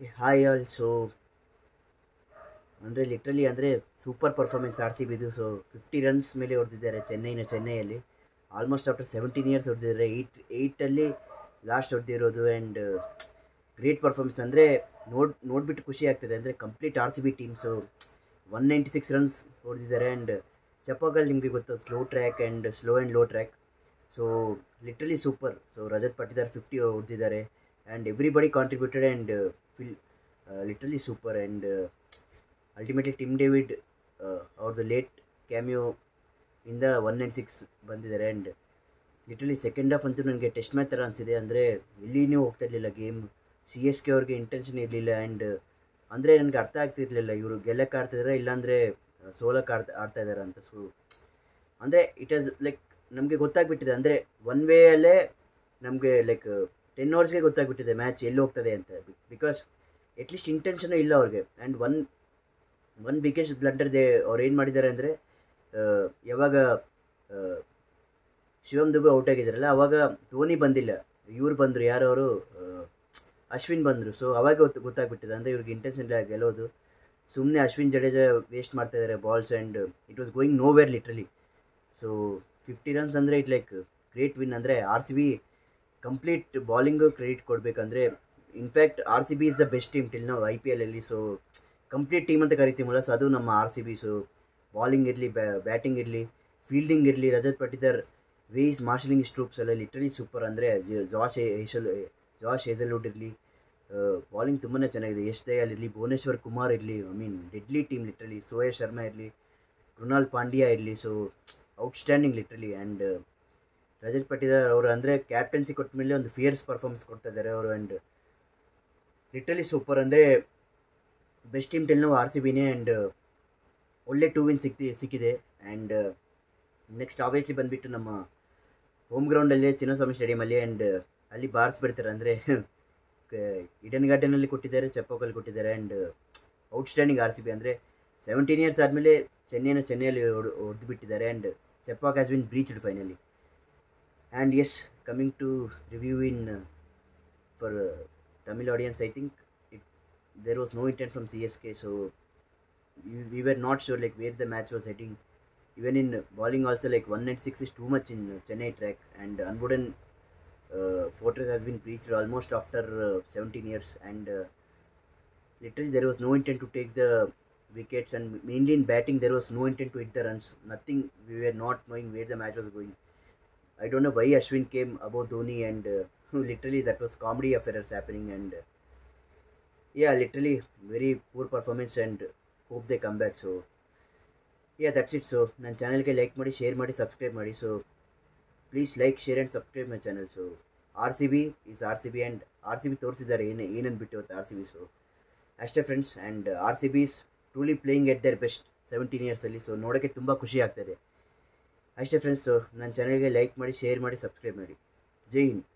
Hi all. So ಅಂದರೆ literally ಅಂದರೆ super performance R C ಬಿದು. ಸೊ 50 ರನ್ಸ್ ಮೇಲೆ ಹೊಡೆದಿದ್ದಾರೆ ಚೆನ್ನೈಯಲ್ಲಿ. ಆಲ್ಮೋಸ್ಟ್ ಆಫ್ಟರ್ 17 ಇಯರ್ಸ್ ಹೊಡೆದಿದ್ದಾರೆ. ಏಯ್ಟಲ್ಲಿ ಲಾಸ್ಟ್ ಹೊಡೆದಿರೋದು. ಆ್ಯಂಡ್ ಗ್ರೇಟ್ ಪರ್ಫಾರ್ಮೆನ್ಸ್ ಅಂದರೆ ನೋಡಿಬಿಟ್ಟು ಖುಷಿ ಆಗ್ತದೆ. ಅಂದರೆ complete R C B teams 196 runs ಹೊಡೆದಿದ್ದಾರೆ. ಆ್ಯಂಡ್ ಚಪ್ಪಕಲ್ ನಿಮಗೆ ಗೊತ್ತು, slow track and slow and low track. So literally super. So Rajat Patidar 50 ಹೊಡೆದಿದ್ದಾರೆ. And everybody contributed and fill literally super. And ultimately Tim David ಅವ್ರದ್ದು ಲೇಟ್ ಕ್ಯಾಮಿಯೋ ಇಂದ 196 ಬಂದಿದ್ದಾರೆ. And literally second half ಅಂತೂ ನನಗೆ test match ಥರ ಅನಿಸಿದೆ. ಅಂದರೆ ಎಲ್ಲಿನೂ ಹೋಗ್ತಾ ಇರಲಿಲ್ಲ ಗೇಮ್. ಸಿ ಎಸ್ ಕೆ ಅವ್ರಿಗೆ ಇಂಟೆನ್ಷನ್ ಇರಲಿಲ್ಲ. ಆ್ಯಂಡ್ ಅಂದರೆ ನನಗೆ ಅರ್ಥ ಆಗ್ತಿರ್ಲಿಲ್ಲ ಇವರು ಗೆಲ್ಲಕ್ಕೆ ಆಡ್ತಿದ್ದಾರೆ ಇಲ್ಲಾಂದರೆ ಸೋಲಕ್ಕೆ ಆಡ್ತಾ ಇದ್ದಾರೆ ಅಂತ. ಸೊ ಅಂದರೆ ಇಟ್ ಆಸ್ ಲೈಕ್ ನಮಗೆ ಗೊತ್ತಾಗ್ಬಿಟ್ಟಿದೆ. ಅಂದರೆ ಒನ್ ವೇಯಲ್ಲೇ ನಮಗೆ ಲೈಕ್ 10 ಓವರ್ಸ್ಗೆ ಗೊತ್ತಾಗ್ಬಿಟ್ಟಿದೆ ಮ್ಯಾಚ್ ಎಲ್ಲಿ ಹೋಗ್ತದೆ ಅಂತ. ಬಿಕಾಸ್ ಅಟ್ಲೀಸ್ಟ್ ಇಂಟೆನ್ಷನು ಇಲ್ಲ ಅವ್ರಿಗೆ. ಆ್ಯಂಡ್ ಒನ್ ಬಿಗ್ಗೆಸ್ಟ್ ಬ್ಲಂಡರ್ ಅವ್ರು ಏನು ಮಾಡಿದ್ದಾರೆ ಅಂದರೆ, ಯಾವಾಗ ಶಿವಮ್ ದುಬೆ ಔಟ್ ಆಗಿದ್ದಾರಲ್ಲ ಅವಾಗ ಧೋನಿ ಬಂದಿಲ್ಲ, ಇವ್ರು ಬಂದರು, ಯಾರವರು ಅಶ್ವಿನ್ ಬಂದರು. ಸೊ ಅವಾಗ ಗೊತ್ತಾಗ್ಬಿಟ್ಟಿದೆ ಅಂದರೆ ಇವ್ರಿಗೆ ಇಂಟೆನ್ಷನ್ ಇಲ್ಲ ಗೆಲ್ಲೋದು. ಸುಮ್ಮನೆ ಅಶ್ವಿನ್ ಜಡೇಜಾ ವೇಸ್ಟ್ ಮಾಡ್ತಾ ಇದ್ದಾರೆ balls. And it was going nowhere literally. So 50 runs ಅಂದರೆ ಇಟ್ ಲೈಕ್ ಗ್ರೇಟ್ ವಿನ್. ಅಂದರೆ R C B complete bowling credit ಕೊಡಬೇಕಂದ್ರೆ, in fact R C B is the best team till ನಾವು IPLಲ್ಲಿ. ಸೊ ಕಂಪ್ಲೀಟ್ ಟೀಮ್ ಅಂತ ಕರಿತೀವಲ್ಲ, so ಅದು ನಮ್ಮ R C B. So bowling ಇರಲಿ, ಬ್ಯಾಟಿಂಗ್ ಇರಲಿ, ಫೀಲ್ಡಿಂಗ್ ಇರಲಿ, Rajat Patidar ways marshalling troops ಎಲ್ಲ ಲಿಟ್ರಲಿ ಸೂಪರ್. ಅಂದರೆ ಜಾಶ್ ಹೇಸಲ್ವುಡ್ ಇರಲಿ, ಬಾಲಿಂಗ್ ತುಂಬಾ ಚೆನ್ನಾಗಿದೆ. ಯಶ್ ದಯಾಲ್ ಇರಲಿ, ಭುವನೇಶ್ವರ್ ಕುಮಾರ್ ಇರಲಿ, I mean deadly team literally. ಸೋಯಾ ಶರ್ಮಾ ಇರಲಿ, ಕೃಣಾಲ್ ಪಾಂಡ್ಯ ಇರಲಿ. So outstanding literally. And Rajat Patidar ಅವರು ಅಂದರೆ ಕ್ಯಾಪ್ಟನ್ಸಿ ಕೊಟ್ಟ ಮೇಲೆ ಒಂದು ಫಿಯರ್ಸ್ ಪರ್ಫಾರ್ಮೆನ್ಸ್ ಕೊಡ್ತಾ ಇದ್ದಾರೆ ಅವರು. And literally super. ಅಂದರೆ ಬೆಸ್ಟ್ ಟೀಮ್ ಟಿಲ್ ನಾವು ಆರ್ ಸಿ ಬಿನೇ. ಆ್ಯಂಡ್ ಒಳ್ಳೆ 2 ವಿನ್ ಸಿಕ್ಕಿದೆ. ಆ್ಯಂಡ್ ನೆಕ್ಸ್ಟ್ ಆಬ್ವಿಯಸ್ಲಿ ಬಂದುಬಿಟ್ಟು ನಮ್ಮ ಹೋಮ್ ಗ್ರೌಂಡಲ್ಲಿ ಚಿನ್ನಸ್ವಾಮಿ ಸ್ಟೇಡಿಯಮಲ್ಲಿ. ಆ್ಯಂಡ್ ಅಲ್ಲಿ ಬಾರಿಸ್ಬಿಡ್ತಾರೆ. ಅಂದರೆ ಇಡನ್ ಗಾರ್ಡನಲ್ಲಿ ಕೊಟ್ಟಿದ್ದಾರೆ, ಚಪ್ಪಕಲ್ಲಿ ಕೊಟ್ಟಿದ್ದಾರೆ. And outstanding R C B. ಅಂದರೆ 17 ಇಯರ್ಸ್ ಆದಮೇಲೆ ಚೆನ್ನೈಯಲ್ಲಿ ಹೊಡೆದು ಬಿಟ್ಟಿದ್ದಾರೆ. And Chepauk has been breached finally. And yes, coming to review in for Tamil audience, I think there was no intent from CSK. So we were not sure like where the match was heading. Even in bowling also, like 196 is too much in Chennai track. And unwooden fortress has been breached almost after 17 years. And literally there was no intent to take the wickets. And mainly in batting there was no intent to hit the runs. Nothing. We were not knowing where the match was going. I don't know why Ashwin came above Dhoni. And literally that was comedy affairs happening. And yeah, literally very poor performance. And hope they come back. So yeah, that's it. So ನನ್ನ ಚಾನಲ್ಗೆ like ಮಾಡಿ, share ಮಾಡಿ, subscribe ಮಾಡಿ. So please like, share and subscribe my channel. So R C B is R C B. And R C B ತೋರಿಸಿದ್ದಾರೆ ಏನನ್ನು ಬಿಟ್ಟು ಇವತ್ತು R C B. So ಅಷ್ಟೇ friends. And R C B is truly playing at their best 17 ಇಯರ್ಸಲ್ಲಿ. So ನೋಡೋಕ್ಕೆ ತುಂಬ ಖುಷಿ ಆಗ್ತಾಯಿದೆ. ಅಷ್ಟೇ ಫ್ರೆಂಡ್ಸ್. ಸೊ ನನ್ನ ಚಾನಲ್ಗೆ ಲೈಕ್ ಮಾಡಿ, ಶೇರ್ ಮಾಡಿ, ಸಬ್ಸ್ಕ್ರೈಬ್ ಮಾಡಿ. ಜೈ ಹಿಂದ್.